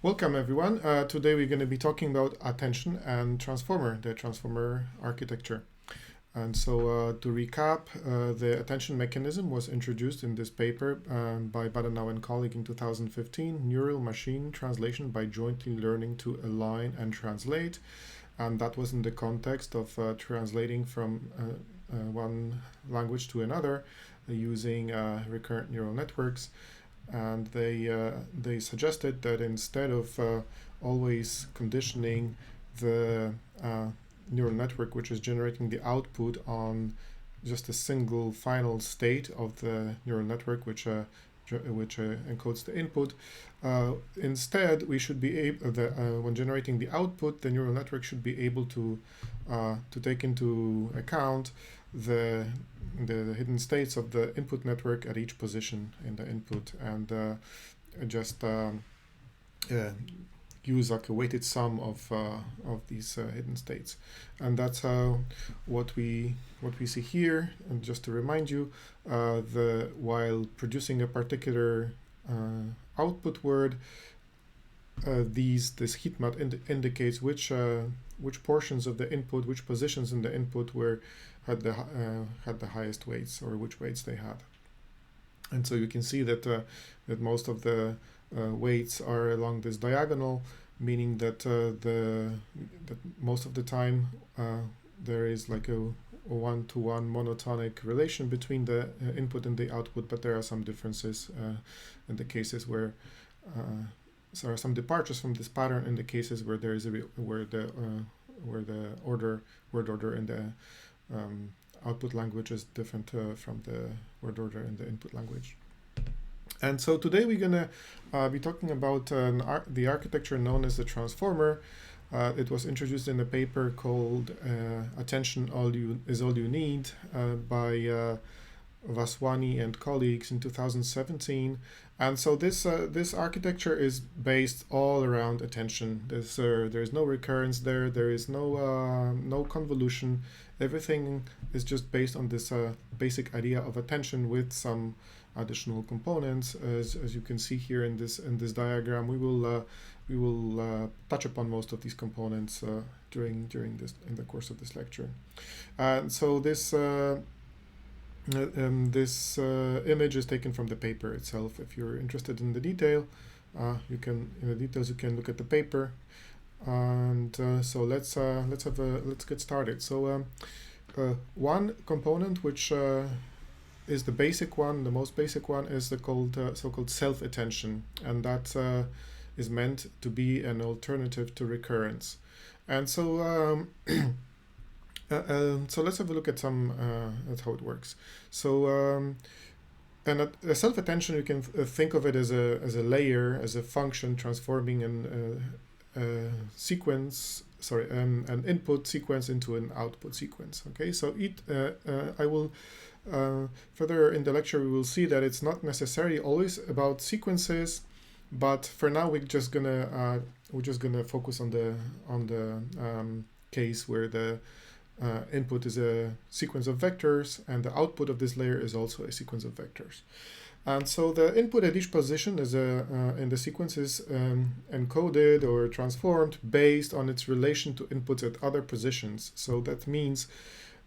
Welcome everyone. Today we're going to be talking about attention and transformer, the transformer architecture. And so to recap, the attention mechanism was introduced in this paper by Badenau and colleague in 2015, Neural Machine Translation by Jointly Learning to Align and Translate. And that was in the context of translating from one language to another using recurrent neural networks. And they suggested that instead of always conditioning the neural network which is generating the output on just a single final state of the neural network which encodes the input, instead we should be able when generating the output, the neural network should be able to take into account the hidden states of the input network at each position in the input, and just use like a weighted sum of these hidden states. And that's what we see here. And just to remind you, while producing a particular output word, this heat map indicates which portions of the input, which positions in the input had the highest weights, or which weights they had. And so you can see that that most of the weights are along this diagonal, meaning that that most of the time there is like a one-to-one monotonic relation between the input and the output, but there are some differences in the cases where there are some departures from this pattern in the cases where there is where the word order in the output language is different from the word order in the input language. And so today we're going to be talking about the architecture known as the transformer. It was introduced in a paper called Attention is All You Need by Vaswani and colleagues in 2017. And so this architecture is based all around attention. There is no recurrence there. There is no convolution. Everything is just based on this basic idea of attention with some additional components. As you can see here in this diagram, we will touch upon most of these components during the course of this lecture. And so this image is taken from the paper itself. If you're interested in the detail, you can look at the paper. And so let's get started. So one component which is the basic one, the most basic one, is the so-called self-attention, and that is meant to be an alternative to recurrence. And so so let's have a look at at how it works. So and a self-attention, you can think of it as a layer, as a function transforming an input sequence into an output sequence. Okay, so I will further in the lecture we will see that it's not necessarily always about sequences, but for now we're just gonna focus on the case where the input is a sequence of vectors and the output of this layer is also a sequence of vectors. And so the input at each position is in the sequence is encoded or transformed based on its relation to inputs at other positions. So that means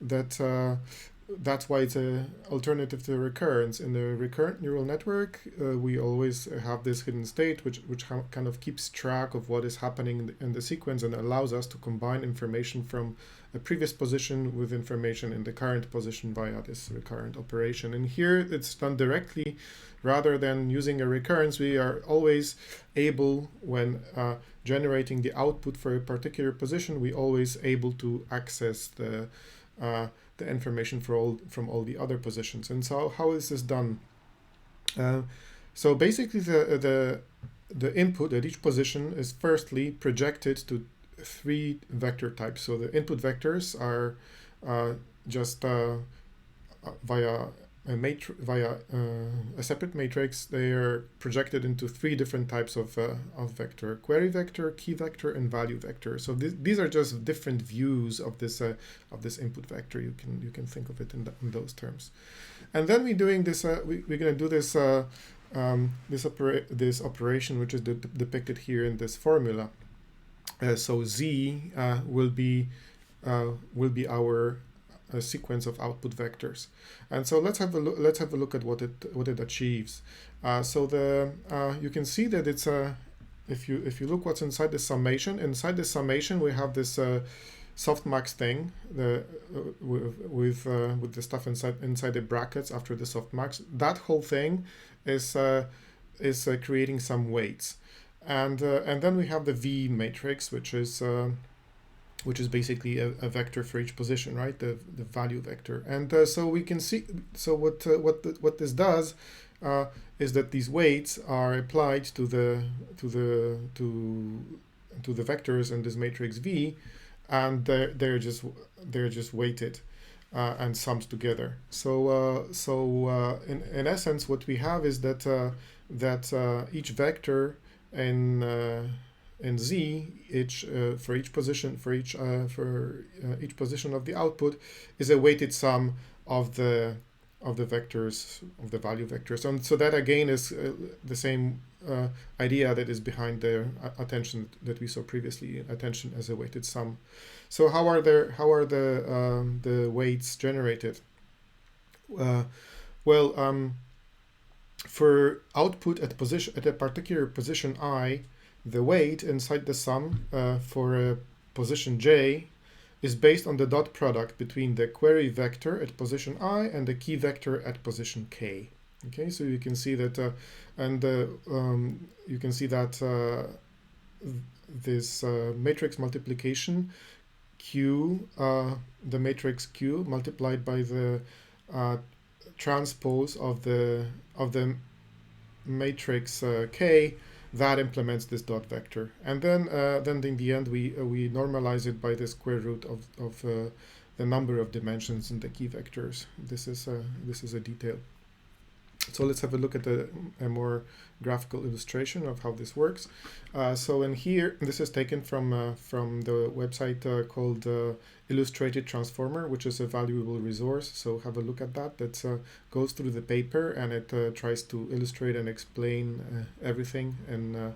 that that's why it's an alternative to recurrence. In the recurrent neural network, we always have this hidden state which kind of keeps track of what is happening in the sequence and allows us to combine information from a previous position with information in the current position via this recurrent operation. And here it's done directly rather than using a recurrence. We are always able, when generating the output for a particular position, we always able to access the information from all the other positions. And so how is this done? So basically the input at each position is firstly projected to 3 vector types. So the input vectors are just via a separate matrix. They are projected into 3 different types of vector: query vector, key vector, and value vector. So these are just different views of this input vector. You can think of it in those terms. And then we're doing this. We're going to do this this operation, which is depicted here in this formula. So Z will be our sequence of output vectors, and so let's have a look at what it achieves. So you can see that it's if you look what's inside the summation. Inside the summation, we have this softmax thing, with the stuff inside the brackets after the softmax. That whole thing is creating some weights, and then we have the V matrix, which is basically a vector for each position, right? The value vector. And so we can see. So what this does is that these weights are applied to the vectors in this matrix V, and they're just weighted and summed together. So in essence, what we have is that each vector in Z, for each position of the output, is a weighted sum of the vectors, of the value vectors. And so that again is the same idea that is behind the attention that we saw previously, attention as a weighted sum. So how are the weights generated? For output at a particular position I, the weight inside the sum for a position J is based on the dot product between the query vector at position I and the key vector at position K. Okay, so you can see that, this matrix multiplication Q, the matrix Q multiplied by the transpose of the matrix K, that implements this dot vector, and then in the end we normalize it by the square root of the number of dimensions in the key vectors. This is a detail. So let's have a look at a more graphical illustration of how this works. So in here, this is taken from the website called Illustrated Transformer, which is a valuable resource. So have a look at that. That goes through the paper, and it tries to illustrate and explain everything in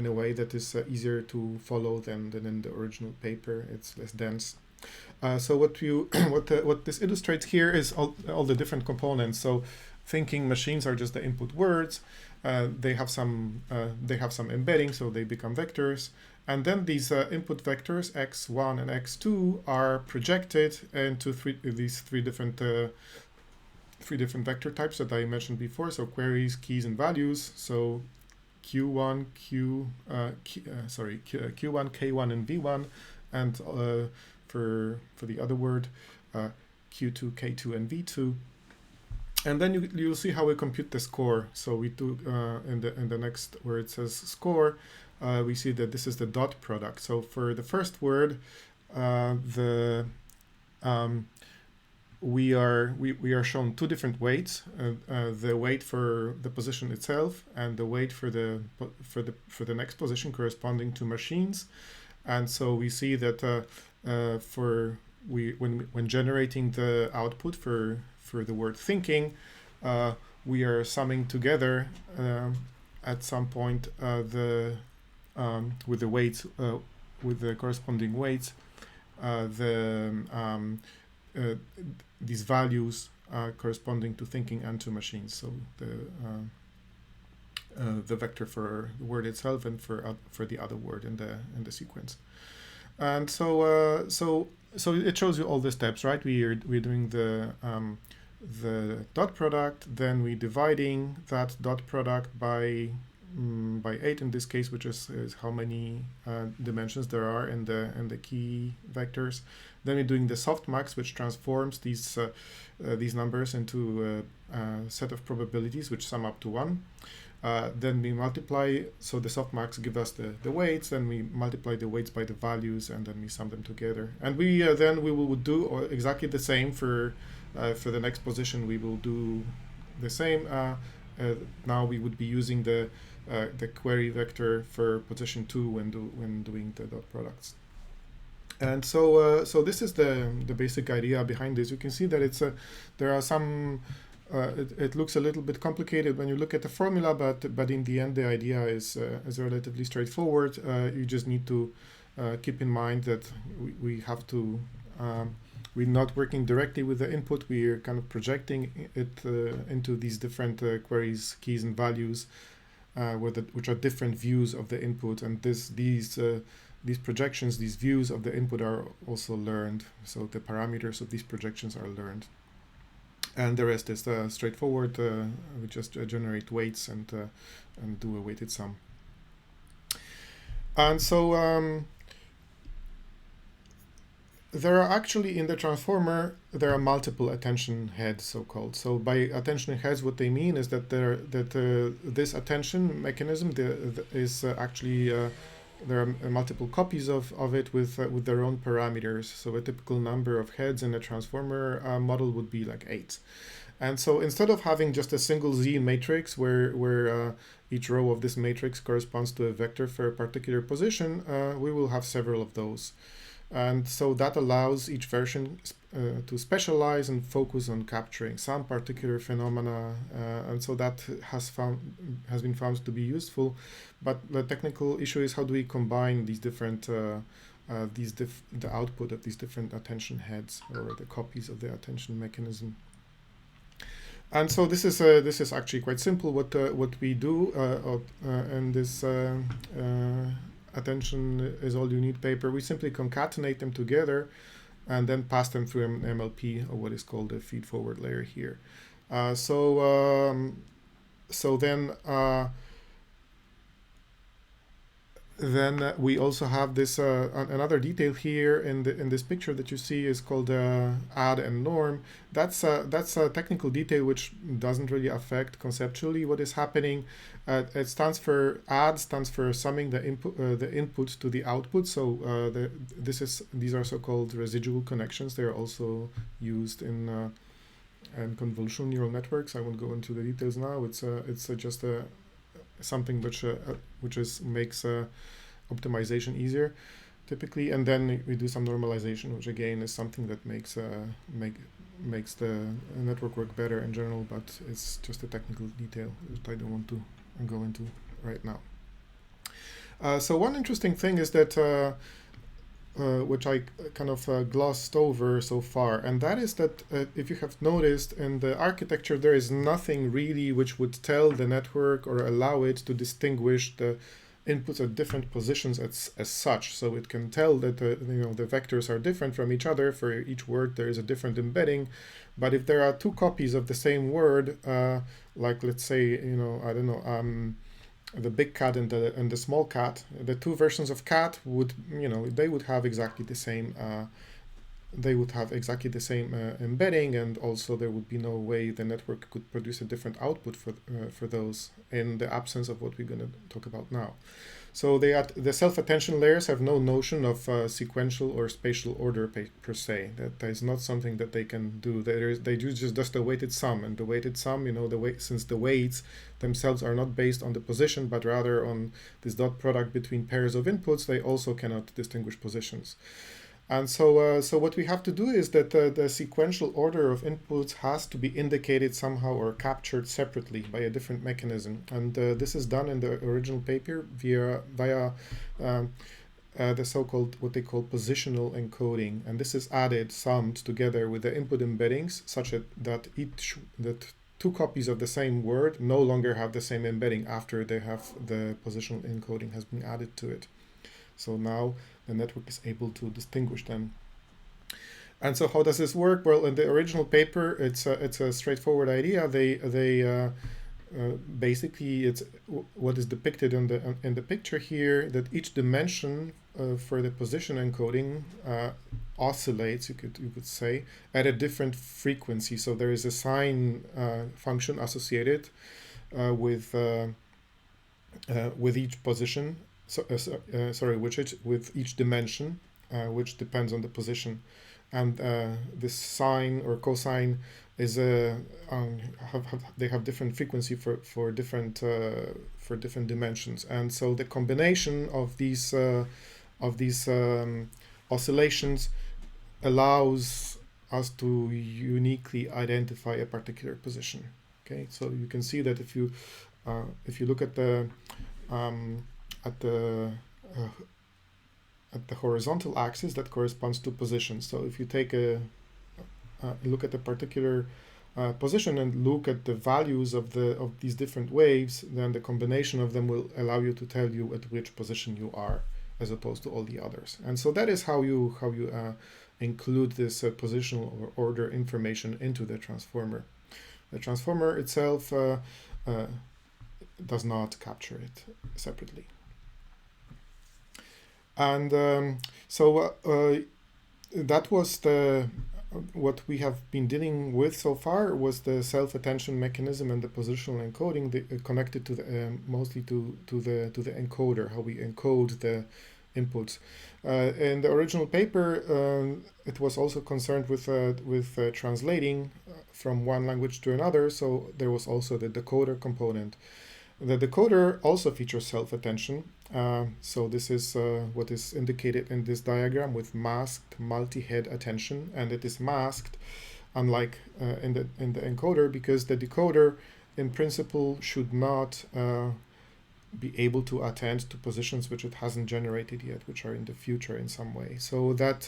a way that is easier to follow than in the original paper. It's less dense. So what this illustrates here is all the different components. So thinking machines are just the input words. They have some embedding, so they become vectors. And then these input vectors x1 and x2 are projected into these three different vector types that I mentioned before. So queries, keys, and values. So Q1, Q1, K1, and V1, and for the other word, Q2, K2, and V2. And then you'll see how we compute the score. So we do in the next where it says score, we see that this is the dot product. So for the first word, we are shown two different weights: the weight for the position itself and the weight for the next position corresponding to machines. And so we see that when generating the output for the word thinking, we are summing together at some point with the weights, with the corresponding weights, these values corresponding to thinking and to machines. So the vector for the word itself and for the other word in the sequence. And so it shows you all the steps, right? We're doing the dot product, then we dividing that dot product by 8 in this case, which is how many dimensions there are in the key vectors. Then we're doing the softmax, which transforms these numbers into a set of probabilities which sum up to 1. Then we multiply, so the softmax give us the weights, then we multiply the weights by the values, and then we sum them together. And we will do exactly the same for the next position. We will do the same. Now we would be using the query vector for position 2 when doing the dot products. And so this is the basic idea behind this. You can see that there are some it looks a little bit complicated when you look at the formula, but in the end the idea is relatively straightforward. You just need to keep in mind that we have to we're not working directly with the input. We're kind of projecting it into these different queries, keys, and values, which are different views of the input. And these projections, these views of the input are also learned. So the parameters of these projections are learned. And the rest is straightforward. We just generate weights and do a weighted sum. And so there are actually in the transformer there are multiple attention heads, so-called. So by attention heads, what they mean is that this attention mechanism is actually there are multiple copies of it with their own parameters. So a typical number of heads in a transformer model would be like 8. And so instead of having just a single Z matrix where each row of this matrix corresponds to a vector for a particular position, we will have several of those. And so that allows each version to specialize and focus on capturing some particular phenomena, and so that has been found to be useful. But the technical issue is how do we combine these different the output of these different attention heads, or the copies of the attention mechanism. And so this is actually quite simple. What we do in this attention is all you need paper, we simply concatenate them together and then pass them through an MLP, or what is called a feed-forward layer here. So then we also have this another detail here in this picture that you see is called add and norm. That's a technical detail which doesn't really affect conceptually what is happening. It stands for add stands for summing the input to the output. So these are so-called residual connections. They are also used in convolutional neural networks. I won't go into the details now. It's just something which makes optimization easier typically, and then we do some normalization, which again is something that makes the network work better in general, but it's just a technical detail that I don't want to go into right now. So one interesting thing is that which I kind of glossed over so far, and that is that if you have noticed in the architecture, there is nothing really which would tell the network or allow it to distinguish the inputs at different positions as such. So it can tell that the vectors are different from each other. For each word there is a different embedding, but if there are two copies of the same word, like let's say I don't know, the big cat and the small cat, the two versions of cat would they would have exactly the same embedding, and also there would be no way the network could produce a different output for those in the absence of what we're going to talk about now. So the self-attention layers have no notion of sequential or spatial order per se. That is not something that they can do. They do just a weighted sum, and the weighted sum, since the weights themselves are not based on the position, but rather on this dot product between pairs of inputs, they also cannot distinguish positions. And so what we have to do is that the sequential order of inputs has to be indicated somehow or captured separately by a different mechanism. And this is done in the original paper via the so-called, what they call positional encoding. And this is added, summed together with the input embeddings, such that two copies of the same word no longer have the same embedding after the positional encoding has been added to it. So now the network is able to distinguish them. And so how does this work? Well, in the original paper, it's a straightforward idea. They basically, it's what is depicted in the picture here, that each dimension for the position encoding oscillates, you could say, at a different frequency. So there is a sine function associated with each position. With each dimension, which depends on the position, and this sine or cosine is they have different frequency for different dimensions, and so the combination of these oscillations allows us to uniquely identify a particular position. Okay, so you can see that if you look at the at the uh, at the horizontal axis, that corresponds to position. So if you take a look at a particular position and look at the values of these different waves, then the combination of them will allow you to tell you at which position you are, as opposed to all the others. And so that is how you include this positional or order information into the transformer. The transformer itself does not capture it separately. And that was what we have been dealing with so far was the self-attention mechanism and the positional encoding connected to the mostly to the encoder, how we encode the inputs. In the original paper, it was also concerned with translating from one language to another, so there was also the decoder component. The decoder also features self-attention. So this is what is indicated in this diagram with masked multi-head attention, and it is masked, unlike in the encoder, because the decoder, in principle, should not be able to attend to positions which it hasn't generated yet, which are in the future in some way. So that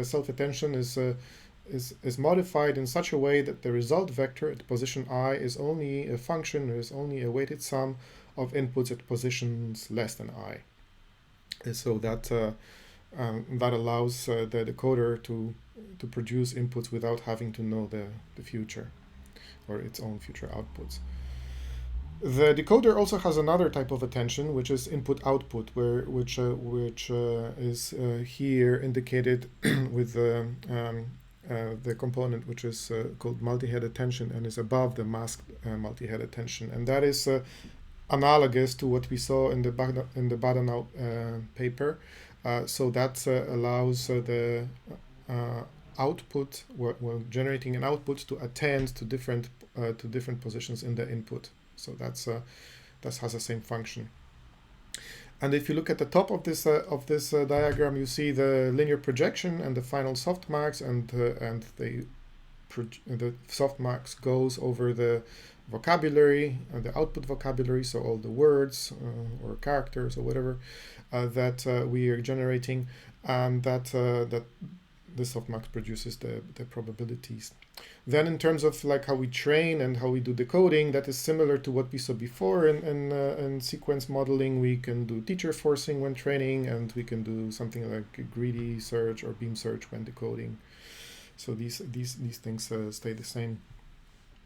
self-attention is modified in such a way that the result vector at position I is only a function, is only a weighted sum of inputs at positions less than I. And so that allows the decoder to produce inputs without having to know the future or its own future outputs. The decoder also has another type of attention, which is input-output, which is here indicated with the component which is called multi-head attention and is above the masked multi-head attention, and that is analogous to what we saw in the Badenau paper. So that allows the output, when generating an output, to attend to different positions in the input. So that has the same function. And if you look at the top of this diagram, you see the linear projection and the final softmax, and the softmax goes over the vocabulary, the output vocabulary, so all the words or characters or whatever that we are generating, and that the softmax produces the probabilities. Then in terms of like how we train and how we do decoding, that is similar to what we saw before in sequence modeling. We can do teacher forcing when training, and we can do something like greedy search or beam search when decoding. So these things stay the same.